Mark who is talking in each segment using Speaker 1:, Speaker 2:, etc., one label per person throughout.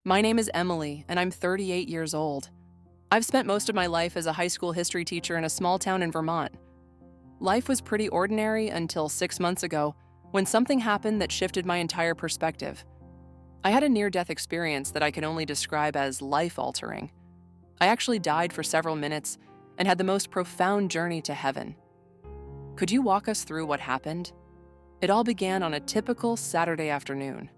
Speaker 1: My name is Emily, and I'm 38 years old. I've spent most of my life as a high school history teacher in a small town in Vermont. Life was pretty ordinary until 6 months ago, when something happened that shifted my entire perspective. I had a near-death experience that I can only describe as life-altering. I actually died for several minutes and had the most profound journey to heaven. Could you walk us through what happened? It all began on a typical Saturday afternoon.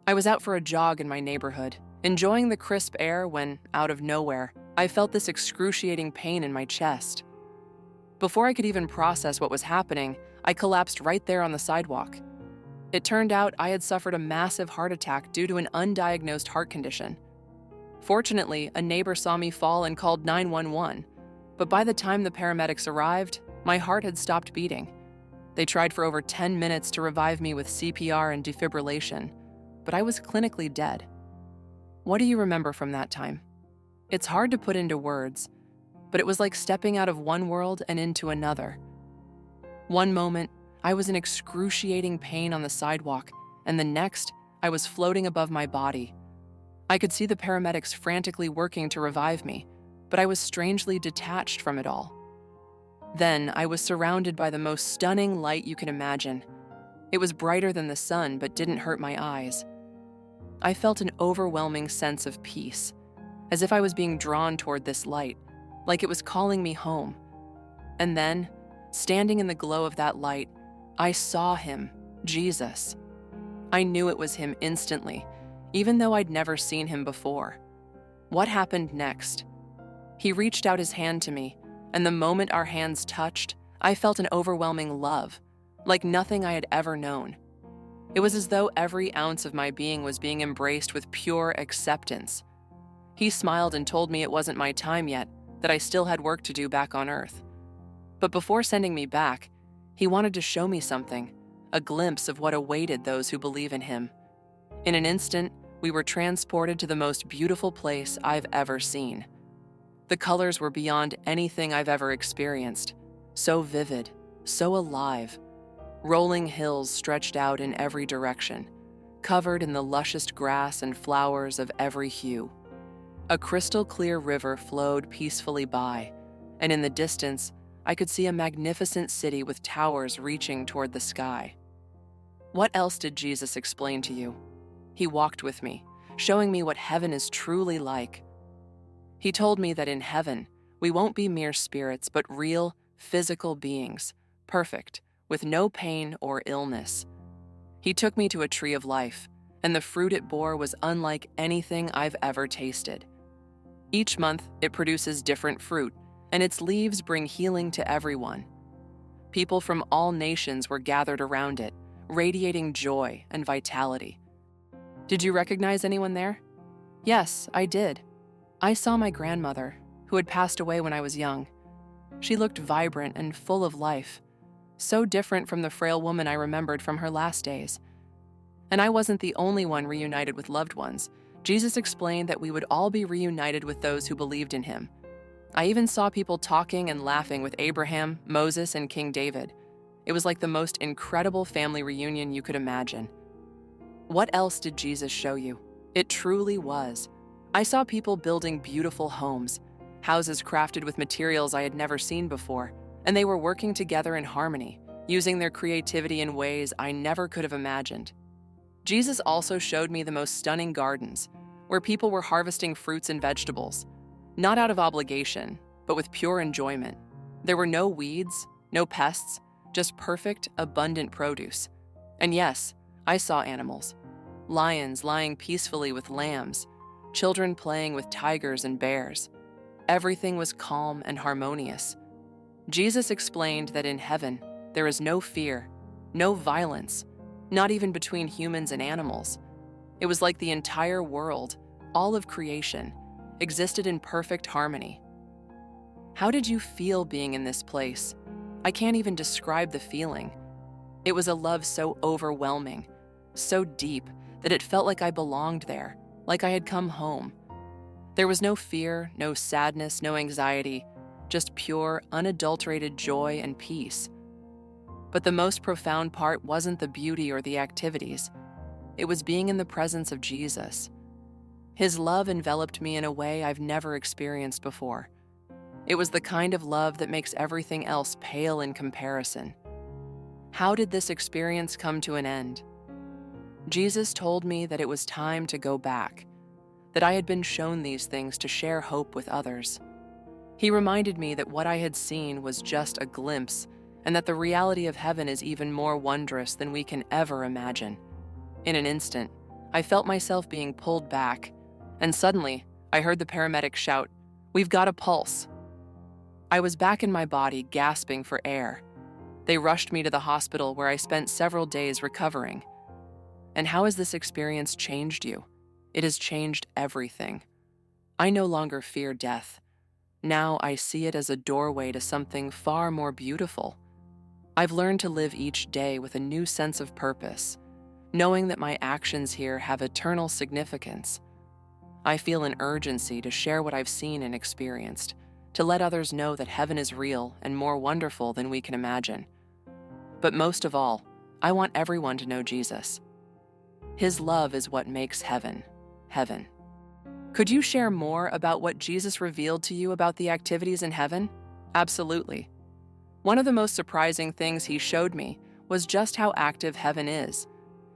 Speaker 1: I was out for a jog in my neighborhood, enjoying the crisp air when, out of nowhere, I felt this excruciating pain in my chest. Before I could even process what was happening, I collapsed right there on the sidewalk. It turned out I had suffered a massive heart attack due to an undiagnosed heart condition. Fortunately, a neighbor saw me fall and called 911, but by the time the paramedics arrived, my heart had stopped beating. They tried for over 10 minutes to revive me with CPR and defibrillation, but I was clinically dead. What do you remember from that time? It's hard to put into words, but it was like stepping out of one world and into another. One moment, I was in excruciating pain on the sidewalk, and the next, I was floating above my body. I could see the paramedics frantically working to revive me, but I was strangely detached from it all. Then, I was surrounded by the most stunning light you can imagine. It was brighter than the sun, but didn't hurt my eyes. I felt an overwhelming sense of peace, as if I was being drawn toward this light, like it was calling me home. And then, standing in the glow of that light, I saw him, Jesus. I knew it was him instantly, even though I'd never seen him before. What happened next? He reached out his hand to me, and the moment our hands touched, I felt an overwhelming love, like nothing I had ever known. It was as though every ounce of my being was being embraced with pure acceptance. He smiled and told me it wasn't my time yet, that I still had work to do back on Earth. But before sending me back, he wanted to show me something, a glimpse of what awaited those who believe in him. In an instant, we were transported to the most beautiful place I've ever seen. The colors were beyond anything I've ever experienced, so vivid, so alive. Rolling hills stretched out in every direction, covered in the lushest grass and flowers of every hue. A crystal-clear river flowed peacefully by, and in the distance, I could see a magnificent city with towers reaching toward the sky. What else did Jesus explain to you? He walked with me, showing me what heaven is truly like. He told me that in heaven, we won't be mere spirits, but real, physical beings, perfect, with no pain or illness. He took me to a tree of life, and the fruit it bore was unlike anything I've ever tasted. Each month, it produces different fruit, and its leaves bring healing to everyone. People from all nations were gathered around it, radiating joy and vitality. Did you recognize anyone there? Yes, I did. I saw my grandmother, who had passed away when I was young. She looked vibrant and full of life, so different from the frail woman I remembered from her last days. And I wasn't the only one reunited with loved ones. Jesus explained that we would all be reunited with those who believed in him. I even saw people talking and laughing with Abraham, Moses, and King David. It was like the most incredible family reunion you could imagine. What else did Jesus show you? It truly was. I saw people building beautiful homes, houses crafted with materials I had never seen before, and they were working together in harmony, using their creativity in ways I never could have imagined. Jesus also showed me the most stunning gardens, where people were harvesting fruits and vegetables, not out of obligation, but with pure enjoyment. There were no weeds, no pests, just perfect, abundant produce. And yes, I saw animals. Lions lying peacefully with lambs, children playing with tigers and bears. Everything was calm and harmonious. Jesus explained that in heaven, there is no fear, no violence, not even between humans and animals. It was like the entire world, all of creation, existed in perfect harmony. How did you feel being in this place? I can't even describe the feeling. It was a love so overwhelming, so deep, that it felt like I belonged there, like I had come home. There was no fear, no sadness, no anxiety, just pure, unadulterated joy and peace. But the most profound part wasn't the beauty or the activities. It was being in the presence of Jesus. His love enveloped me in a way I've never experienced before. It was the kind of love that makes everything else pale in comparison. How did this experience come to an end? Jesus told me that it was time to go back, that I had been shown these things to share hope with others. He reminded me that what I had seen was just a glimpse, and that the reality of heaven is even more wondrous than we can ever imagine. In an instant, I felt myself being pulled back, and suddenly, I heard the paramedic shout, "We've got a pulse." I was back in my body, gasping for air. They rushed me to the hospital where I spent several days recovering. And how has this experience changed you? It has changed everything. I no longer fear death. Now I see it as a doorway to something far more beautiful. I've learned to live each day with a new sense of purpose, knowing that my actions here have eternal significance. I feel an urgency to share what I've seen and experienced, to let others know that heaven is real and more wonderful than we can imagine. But most of all, I want everyone to know Jesus. His love is what makes heaven, heaven. Could you share more about what Jesus revealed to you about the activities in heaven? Absolutely. One of the most surprising things he showed me was just how active heaven is.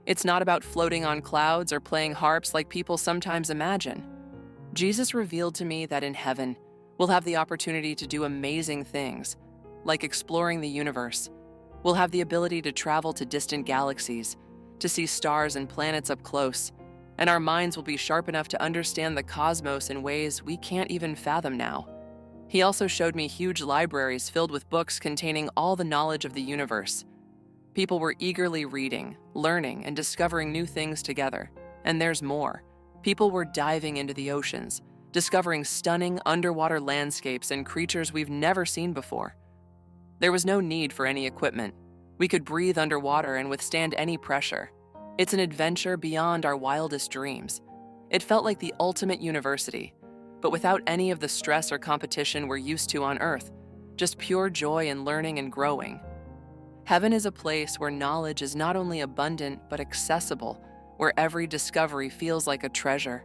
Speaker 1: It's not about floating on clouds or playing harps like people sometimes imagine. Jesus revealed to me that in heaven, we'll have the opportunity to do amazing things, like exploring the universe. We'll have the ability to travel to distant galaxies, to see stars and planets up close, and our minds will be sharp enough to understand the cosmos in ways we can't even fathom now. He also showed me huge libraries filled with books containing all the knowledge of the universe. People were eagerly reading, learning, and discovering new things together. And there's more. People were diving into the oceans, discovering stunning underwater landscapes and creatures we've never seen before. There was no need for any equipment. We could breathe underwater and withstand any pressure. It's an adventure beyond our wildest dreams. It felt like the ultimate university, but without any of the stress or competition we're used to on Earth, just pure joy in learning and growing. Heaven is a place where knowledge is not only abundant but accessible, where every discovery feels like a treasure.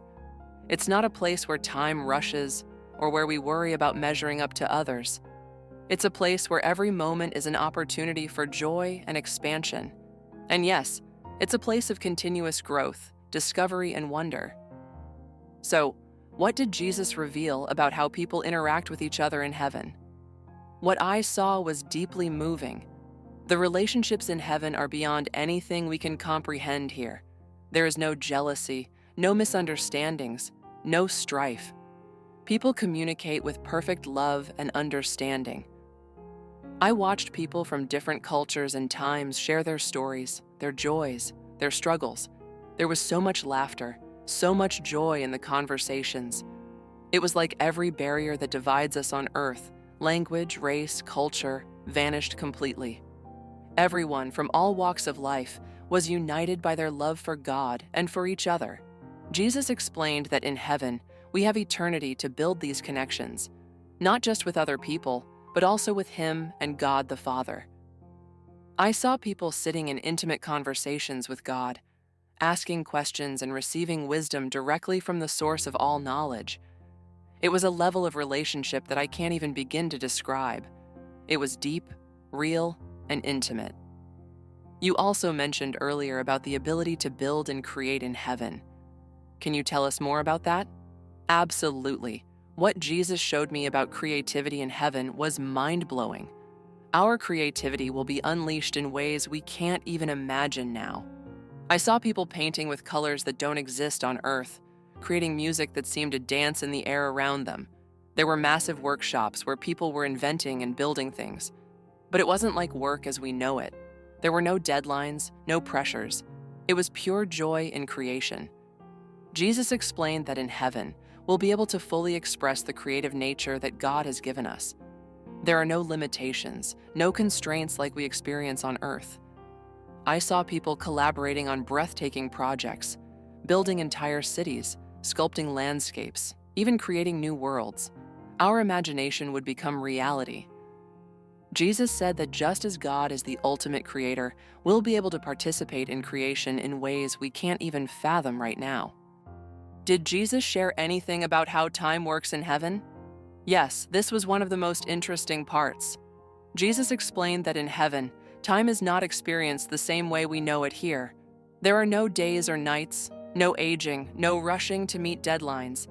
Speaker 1: It's not a place where time rushes or where we worry about measuring up to others. It's a place where every moment is an opportunity for joy and expansion. And yes, it's a place of continuous growth, discovery, and wonder. So, what did Jesus reveal about how people interact with each other in heaven? What I saw was deeply moving. The relationships in heaven are beyond anything we can comprehend here. There is no jealousy, no misunderstandings, no strife. People communicate with perfect love and understanding. I watched people from different cultures and times share their stories, their joys, their struggles. There was so much laughter, so much joy in the conversations. It was like every barrier that divides us on Earth, language, race, culture, vanished completely. Everyone from all walks of life was united by their love for God and for each other. Jesus explained that in heaven, we have eternity to build these connections, not just with other people, but also with Him and God the Father. I saw people sitting in intimate conversations with God, asking questions and receiving wisdom directly from the source of all knowledge. It was a level of relationship that I can't even begin to describe. It was deep, real, and intimate. You also mentioned earlier about the ability to build and create in heaven. Can you tell us more about that? Absolutely. What Jesus showed me about creativity in heaven was mind-blowing. Our creativity will be unleashed in ways we can't even imagine now. I saw people painting with colors that don't exist on Earth, creating music that seemed to dance in the air around them. There were massive workshops where people were inventing and building things. But it wasn't like work as we know it. There were no deadlines, no pressures. It was pure joy in creation. Jesus explained that in heaven, we'll be able to fully express the creative nature that God has given us. There are no limitations, no constraints like we experience on Earth. I saw people collaborating on breathtaking projects, building entire cities, sculpting landscapes, even creating new worlds. Our imagination would become reality. Jesus said that just as God is the ultimate creator, we'll be able to participate in creation in ways we can't even fathom right now. Did Jesus share anything about how time works in heaven? Yes, this was one of the most interesting parts. Jesus explained that in heaven, time is not experienced the same way we know it here. There are no days or nights, no aging, no rushing to meet deadlines.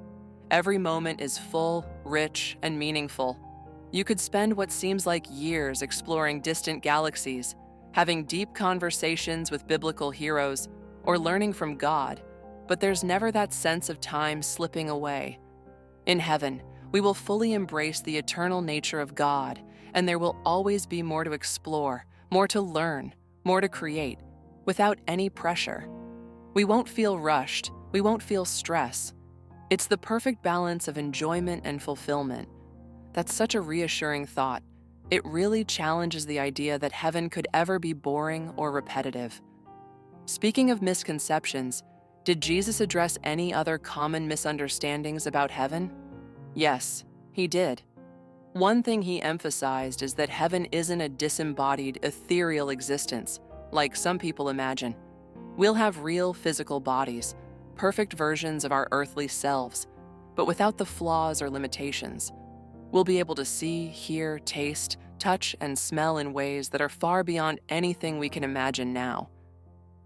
Speaker 1: Every moment is full, rich, and meaningful. You could spend what seems like years exploring distant galaxies, having deep conversations with biblical heroes, or learning from God, but there's never that sense of time slipping away. In heaven, we will fully embrace the eternal nature of God, and there will always be more to explore, more to learn, more to create, without any pressure. We won't feel rushed, we won't feel stress. It's the perfect balance of enjoyment and fulfillment. That's such a reassuring thought. It really challenges the idea that heaven could ever be boring or repetitive. Speaking of misconceptions, did Jesus address any other common misunderstandings about heaven? Yes, he did. One thing he emphasized is that heaven isn't a disembodied, ethereal existence, like some people imagine. We'll have real physical bodies, perfect versions of our earthly selves, but without the flaws or limitations. We'll be able to see, hear, taste, touch, and smell in ways that are far beyond anything we can imagine now.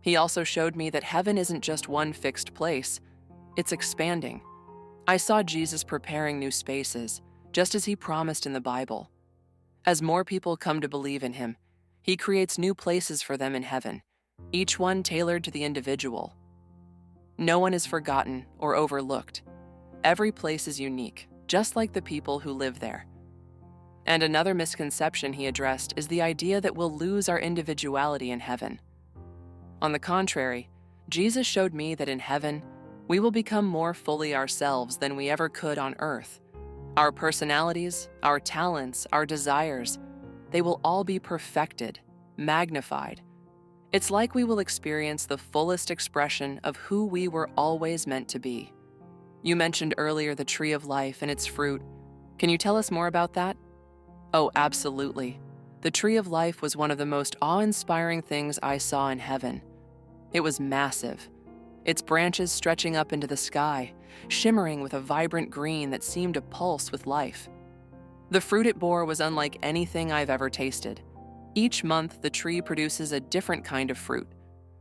Speaker 1: He also showed me that heaven isn't just one fixed place, it's expanding. I saw Jesus preparing new spaces, just as he promised in the Bible. As more people come to believe in him, he creates new places for them in heaven, each one tailored to the individual. No one is forgotten or overlooked. Every place is unique, just like the people who live there. And another misconception he addressed is the idea that we'll lose our individuality in heaven. On the contrary, Jesus showed me that in heaven, we will become more fully ourselves than we ever could on earth. Our personalities, our talents, our desires, they will all be perfected, magnified. It's like we will experience the fullest expression of who we were always meant to be. You mentioned earlier the tree of life and its fruit. Can you tell us more about that? Oh, absolutely. The tree of life was one of the most awe-inspiring things I saw in heaven. It was massive, its branches stretching up into the sky, shimmering with a vibrant green that seemed to pulse with life. The fruit it bore was unlike anything I've ever tasted. Each month, the tree produces a different kind of fruit.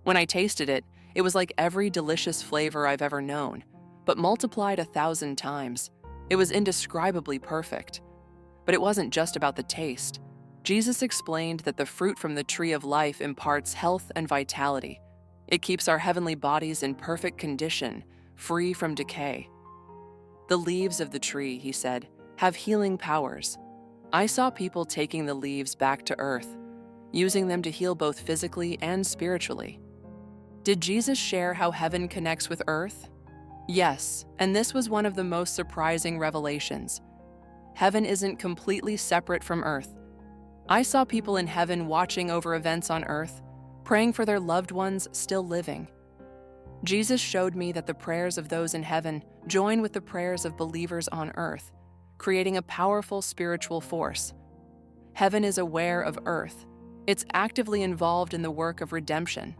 Speaker 1: When I tasted it, it was like every delicious flavor I've ever known, but multiplied 1,000 times. It was indescribably perfect. But it wasn't just about the taste. Jesus explained that the fruit from the tree of life imparts health and vitality. It keeps our heavenly bodies in perfect condition, free from decay. The leaves of the tree, he said, have healing powers. I saw people taking the leaves back to earth, using them to heal both physically and spiritually. Did Jesus share how heaven connects with earth? Yes, and this was one of the most surprising revelations. Heaven isn't completely separate from earth. I saw people in heaven watching over events on earth, praying for their loved ones still living. Jesus showed me that the prayers of those in heaven join with the prayers of believers on earth, creating a powerful spiritual force. Heaven is aware of earth. It's actively involved in the work of redemption.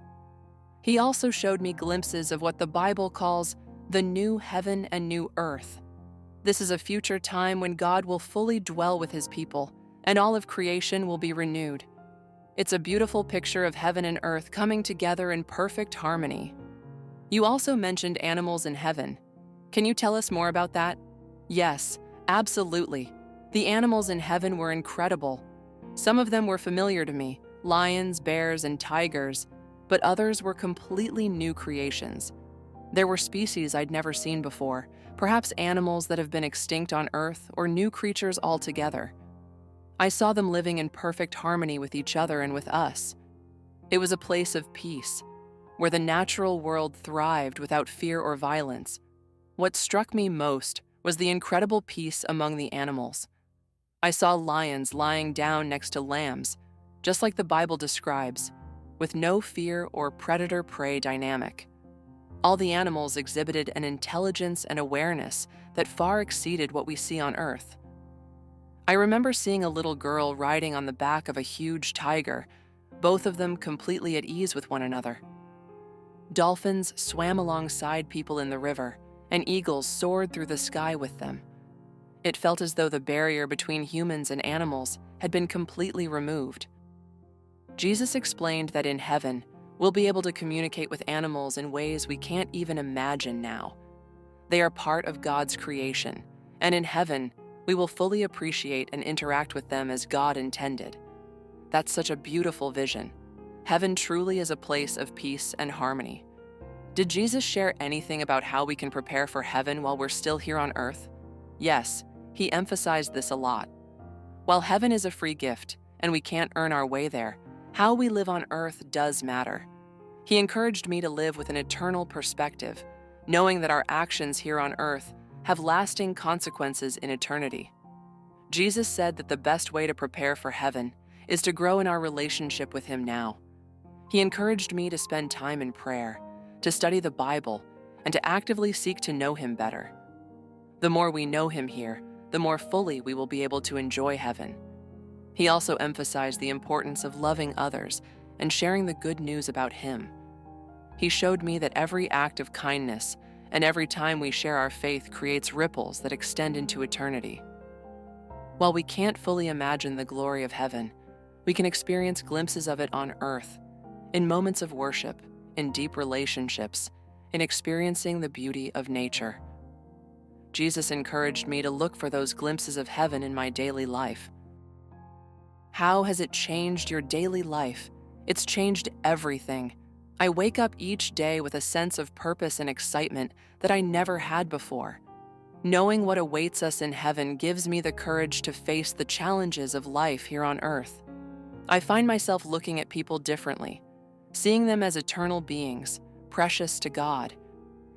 Speaker 1: He also showed me glimpses of what the Bible calls the new heaven and new earth. This is a future time when God will fully dwell with his people, and all of creation will be renewed. It's a beautiful picture of heaven and earth coming together in perfect harmony. You also mentioned animals in heaven. Can you tell us more about that? Yes, absolutely. The animals in heaven were incredible. Some of them were familiar to me, lions, bears, and tigers, but others were completely new creations. There were species I'd never seen before, perhaps animals that have been extinct on Earth or new creatures altogether. I saw them living in perfect harmony with each other and with us. It was a place of peace, where the natural world thrived without fear or violence. What struck me most was the incredible peace among the animals. I saw lions lying down next to lambs, just like the Bible describes, with no fear or predator-prey dynamic. All the animals exhibited an intelligence and awareness that far exceeded what we see on Earth. I remember seeing a little girl riding on the back of a huge tiger, both of them completely at ease with one another. Dolphins swam alongside people in the river, and eagles soared through the sky with them. It felt as though the barrier between humans and animals had been completely removed. Jesus explained that in heaven, we'll be able to communicate with animals in ways we can't even imagine now. They are part of God's creation, and in heaven, we will fully appreciate and interact with them as God intended. That's such a beautiful vision. Heaven truly is a place of peace and harmony. Did Jesus share anything about how we can prepare for heaven while we're still here on earth? Yes, he emphasized this a lot. While heaven is a free gift, and we can't earn our way there, how we live on earth does matter. He encouraged me to live with an eternal perspective, knowing that our actions here on earth have lasting consequences in eternity. Jesus said that the best way to prepare for heaven is to grow in our relationship with him now. He encouraged me to spend time in prayer, to study the Bible, and to actively seek to know him better. The more we know him here, the more fully we will be able to enjoy heaven. He also emphasized the importance of loving others and sharing the good news about him. He showed me that every act of kindness and every time we share our faith creates ripples that extend into eternity. While we can't fully imagine the glory of heaven, we can experience glimpses of it on earth, in moments of worship, in deep relationships, in experiencing the beauty of nature. Jesus encouraged me to look for those glimpses of heaven in my daily life. How has it changed your daily life? It's changed everything. I wake up each day with a sense of purpose and excitement that I never had before. Knowing what awaits us in heaven gives me the courage to face the challenges of life here on earth. I find myself looking at people differently, seeing them as eternal beings, precious to God.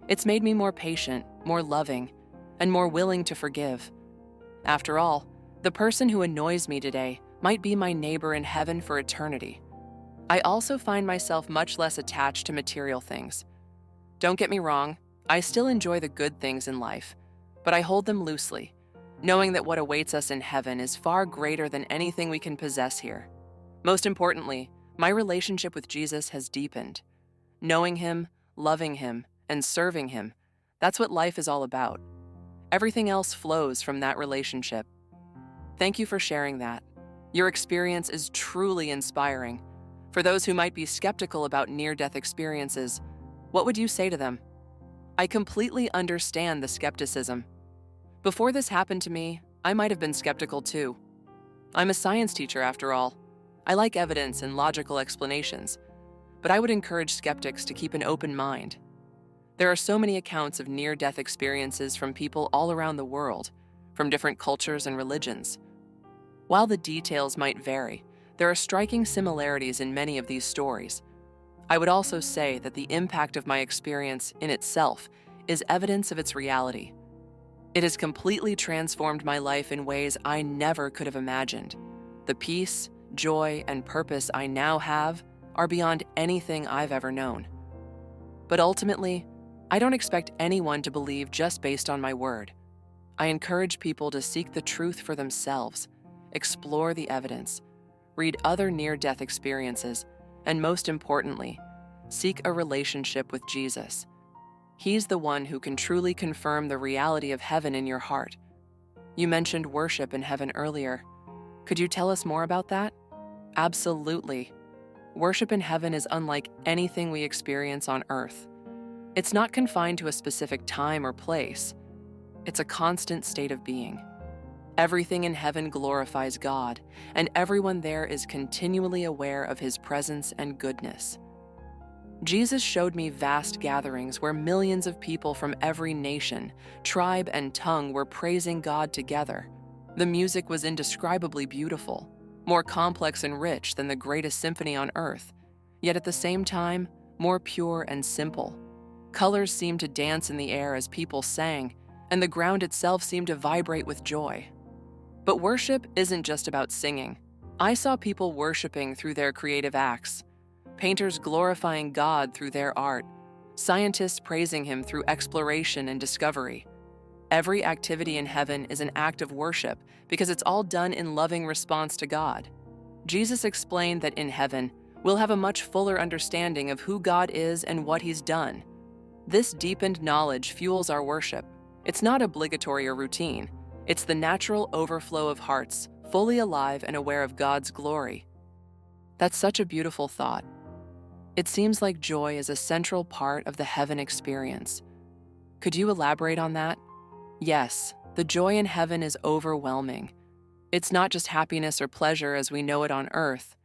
Speaker 1: It's made me more patient, more loving, and more willing to forgive. After all, the person who annoys me today might be my neighbor in heaven for eternity. I also find myself much less attached to material things. Don't get me wrong, I still enjoy the good things in life, but I hold them loosely, knowing that what awaits us in heaven is far greater than anything we can possess here. Most importantly, my relationship with Jesus has deepened. Knowing him, loving him, and serving him, that's what life is all about. Everything else flows from that relationship. Thank you for sharing that. Your experience is truly inspiring. For those who might be skeptical about near-death experiences, what would you say to them? I completely understand the skepticism. Before this happened to me, I might have been skeptical too. I'm a science teacher after all. I like evidence and logical explanations, but I would encourage skeptics to keep an open mind. There are so many accounts of near-death experiences from people all around the world, from different cultures and religions. While the details might vary, there are striking similarities in many of these stories. I would also say that the impact of my experience in itself is evidence of its reality. It has completely transformed my life in ways I never could have imagined. The peace, joy, and purpose I now have are beyond anything I've ever known. But ultimately, I don't expect anyone to believe just based on my word. I encourage people to seek the truth for themselves, explore the evidence, read other near-death experiences, and most importantly, seek a relationship with Jesus. He's the one who can truly confirm the reality of heaven in your heart. You mentioned worship in heaven earlier. Could you tell us more about that? Absolutely. Worship in heaven is unlike anything we experience on earth. It's not confined to a specific time or place. It's a constant state of being. Everything in heaven glorifies God, and everyone there is continually aware of his presence and goodness. Jesus showed me vast gatherings where millions of people from every nation, tribe, and tongue were praising God together. The music was indescribably beautiful, more complex and rich than the greatest symphony on earth, yet at the same time, more pure and simple. Colors seemed to dance in the air as people sang, and the ground itself seemed to vibrate with joy. But worship isn't just about singing. I saw people worshiping through their creative acts, painters glorifying God through their art, scientists praising him through exploration and discovery. Every activity in heaven is an act of worship because it's all done in loving response to God. Jesus explained that in heaven, we'll have a much fuller understanding of who God is and what he's done. This deepened knowledge fuels our worship. It's not obligatory or routine. It's the natural overflow of hearts, fully alive and aware of God's glory. That's such a beautiful thought. It seems like joy is a central part of the heaven experience. Could you elaborate on that? Yes, the joy in heaven is overwhelming. It's not just happiness or pleasure as we know it on earth.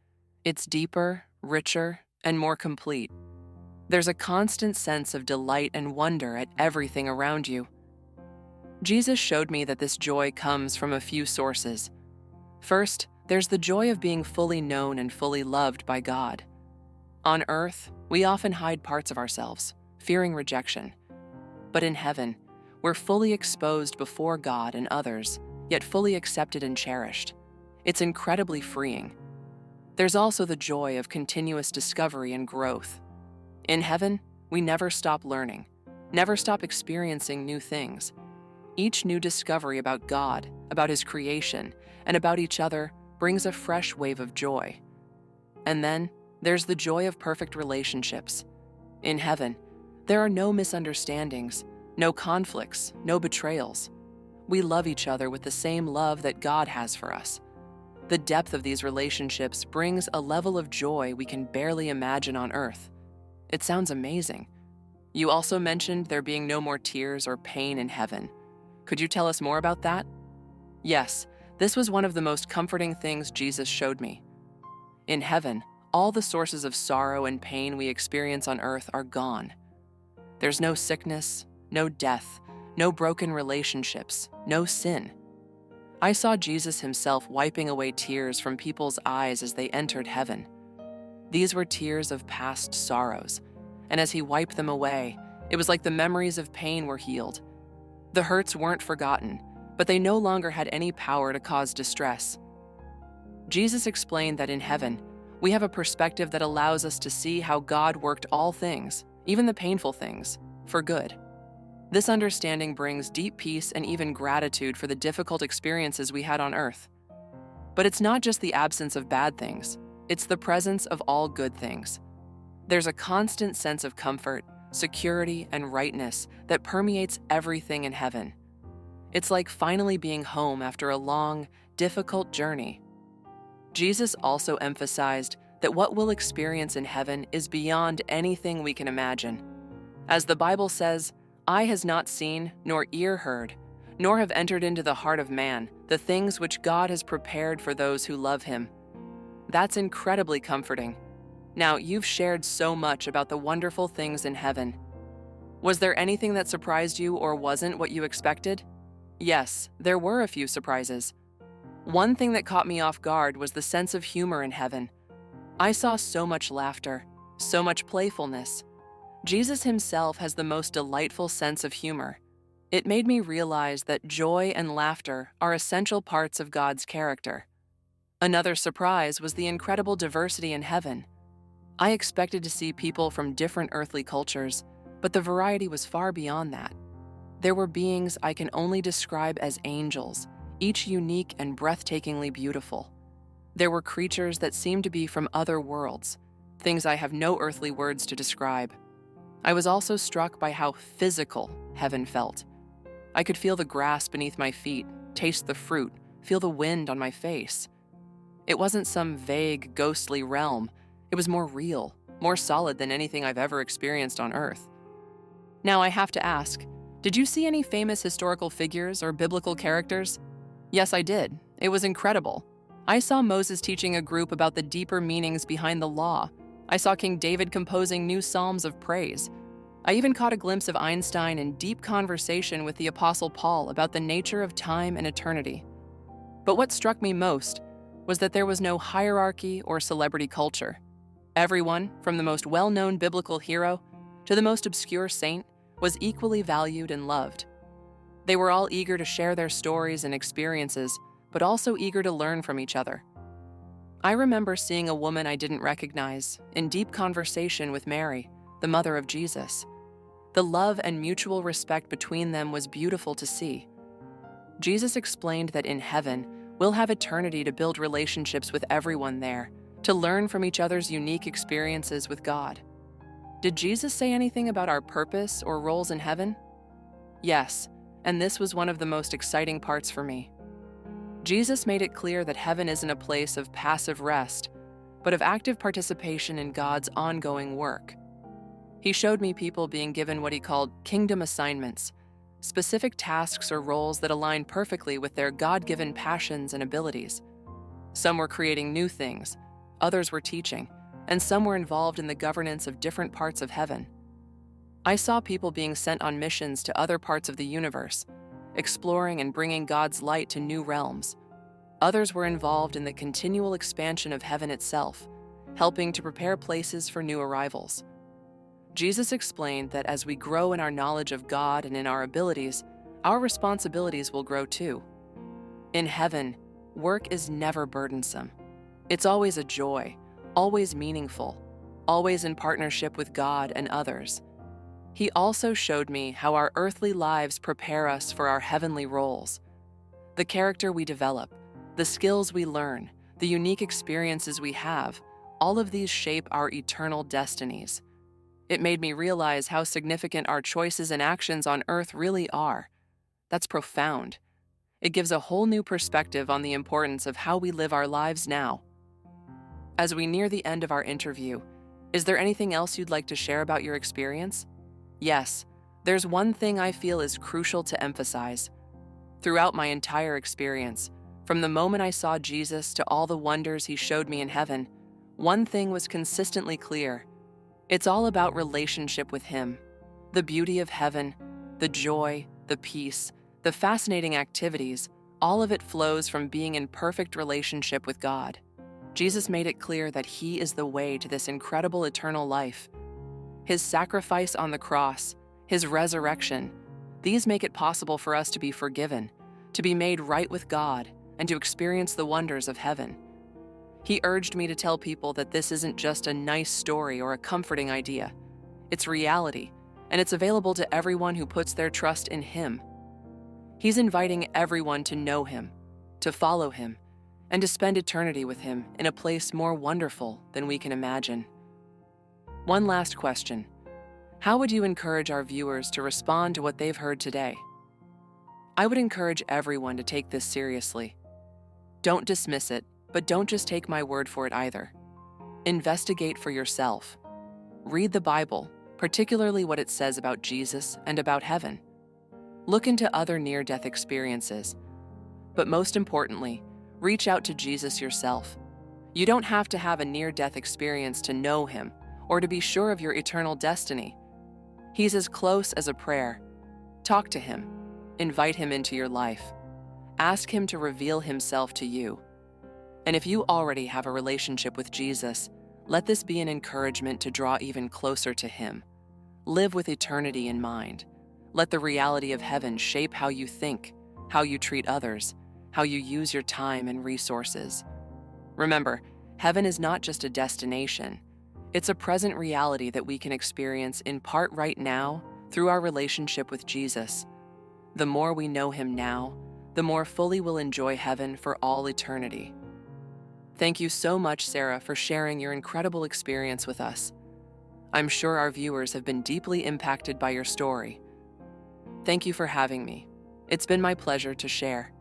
Speaker 1: It's deeper, richer, and more complete. There's a constant sense of delight and wonder at everything around you. Jesus showed me that this joy comes from a few sources. First, there's the joy of being fully known and fully loved by God. On earth, we often hide parts of ourselves, fearing rejection. But in heaven, we're fully exposed before God and others, yet fully accepted and cherished. It's incredibly freeing. There's also the joy of continuous discovery and growth. In heaven, we never stop learning, never stop experiencing new things. Each new discovery about God, about His creation, and about each other brings a fresh wave of joy. And then, there's the joy of perfect relationships. In heaven, there are no misunderstandings, no conflicts, no betrayals. We love each other with the same love that God has for us. The depth of these relationships brings a level of joy we can barely imagine on earth. It sounds amazing. You also mentioned there being no more tears or pain in heaven. Could you tell us more about that? Yes, this was one of the most comforting things Jesus showed me. In heaven, all the sources of sorrow and pain we experience on earth are gone. There's no sickness, no death, no broken relationships, no sin. I saw Jesus Himself wiping away tears from people's eyes as they entered heaven. These were tears of past sorrows, and as He wiped them away, it was like the memories of pain were healed. The hurts weren't forgotten, but they no longer had any power to cause distress. Jesus explained that in heaven, we have a perspective that allows us to see how God worked all things, even the painful things, for good. This understanding brings deep peace and even gratitude for the difficult experiences we had on earth. But it's not just the absence of bad things, it's the presence of all good things. There's a constant sense of comfort, security, and rightness that permeates everything in heaven. It's like finally being home after a long, difficult journey. Jesus also emphasized that what we'll experience in heaven is beyond anything we can imagine. As the Bible says, "Eye has not seen, nor ear heard, nor have entered into the heart of man the things which God has prepared for those who love Him." That's incredibly comforting. Now, you've shared so much about the wonderful things in heaven. Was there anything that surprised you or wasn't what you expected? Yes, there were a few surprises. One thing that caught me off guard was the sense of humor in heaven. I saw so much laughter, so much playfulness. Jesus Himself has the most delightful sense of humor. It made me realize that joy and laughter are essential parts of God's character. Another surprise was the incredible diversity in heaven. I expected to see people from different earthly cultures, but the variety was far beyond that. There were beings I can only describe as angels, each unique and breathtakingly beautiful. There were creatures that seemed to be from other worlds, things I have no earthly words to describe. I was also struck by how physical heaven felt. I could feel the grass beneath my feet, taste the fruit, feel the wind on my face. It wasn't some vague, ghostly realm. It was more real, more solid than anything I've ever experienced on earth. Now I have to ask, did you see any famous historical figures or biblical characters? Yes, I did. It was incredible. I saw Moses teaching a group about the deeper meanings behind the law. I saw King David composing new psalms of praise. I even caught a glimpse of Einstein in deep conversation with the Apostle Paul about the nature of time and eternity. But what struck me most was that there was no hierarchy or celebrity culture. Everyone, from the most well-known biblical hero to the most obscure saint, was equally valued and loved. They were all eager to share their stories and experiences, but also eager to learn from each other. I remember seeing a woman I didn't recognize in deep conversation with Mary, the mother of Jesus. The love and mutual respect between them was beautiful to see. Jesus explained that in heaven, we'll have eternity to build relationships with everyone there, to learn from each other's unique experiences with God. Did Jesus say anything about our purpose or roles in heaven? Yes, and this was one of the most exciting parts for me. Jesus made it clear that heaven isn't a place of passive rest, but of active participation in God's ongoing work. He showed me people being given what he called kingdom assignments, specific tasks or roles that align perfectly with their God-given passions and abilities. Some were creating new things, others were teaching, and some were involved in the governance of different parts of heaven. I saw people being sent on missions to other parts of the universe, exploring and bringing God's light to new realms. Others were involved in the continual expansion of heaven itself, helping to prepare places for new arrivals. Jesus explained that as we grow in our knowledge of God and in our abilities, our responsibilities will grow too. In heaven, work is never burdensome. It's always a joy, always meaningful, always in partnership with God and others. He also showed me how our earthly lives prepare us for our heavenly roles. The character we develop, the skills we learn, the unique experiences we have, all of these shape our eternal destinies. It made me realize how significant our choices and actions on earth really are. That's profound. It gives a whole new perspective on the importance of how we live our lives now. As we near the end of our interview, is there anything else you'd like to share about your experience? Yes, there's one thing I feel is crucial to emphasize. Throughout my entire experience, from the moment I saw Jesus to all the wonders he showed me in heaven, one thing was consistently clear. It's all about relationship with him. The beauty of heaven, the joy, the peace, the fascinating activities, all of it flows from being in perfect relationship with God. Jesus made it clear that he is the way to this incredible eternal life. His sacrifice on the cross, his resurrection, these make it possible for us to be forgiven, to be made right with God, and to experience the wonders of heaven. He urged me to tell people that this isn't just a nice story or a comforting idea. It's reality, and it's available to everyone who puts their trust in him. He's inviting everyone to know him, to follow him, and to spend eternity with him in a place more wonderful than we can imagine. One last question. How would you encourage our viewers to respond to what they've heard today? I would encourage everyone to take this seriously. Don't dismiss it, but don't just take my word for it either. Investigate for yourself. Read the Bible, particularly what it says about Jesus and about heaven. Look into other near-death experiences. But most importantly, reach out to Jesus yourself. You don't have to have a near-death experience to know him or to be sure of your eternal destiny. He's as close as a prayer. Talk to him. Invite him into your life. Ask him to reveal himself to you. And if you already have a relationship with Jesus, let this be an encouragement to draw even closer to him. Live with eternity in mind. Let the reality of heaven shape how you think, how you treat others, how you use your time and resources. Remember, heaven is not just a destination. It's a present reality that we can experience in part right now through our relationship with Jesus. The more we know him now, the more fully we'll enjoy heaven for all eternity. Thank you so much, Sarah, for sharing your incredible experience with us. I'm sure our viewers have been deeply impacted by your story. Thank you for having me. It's been my pleasure to share.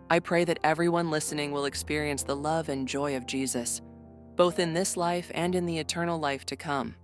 Speaker 1: I pray that everyone listening will experience the love and joy of Jesus, both in this life and in the eternal life to come.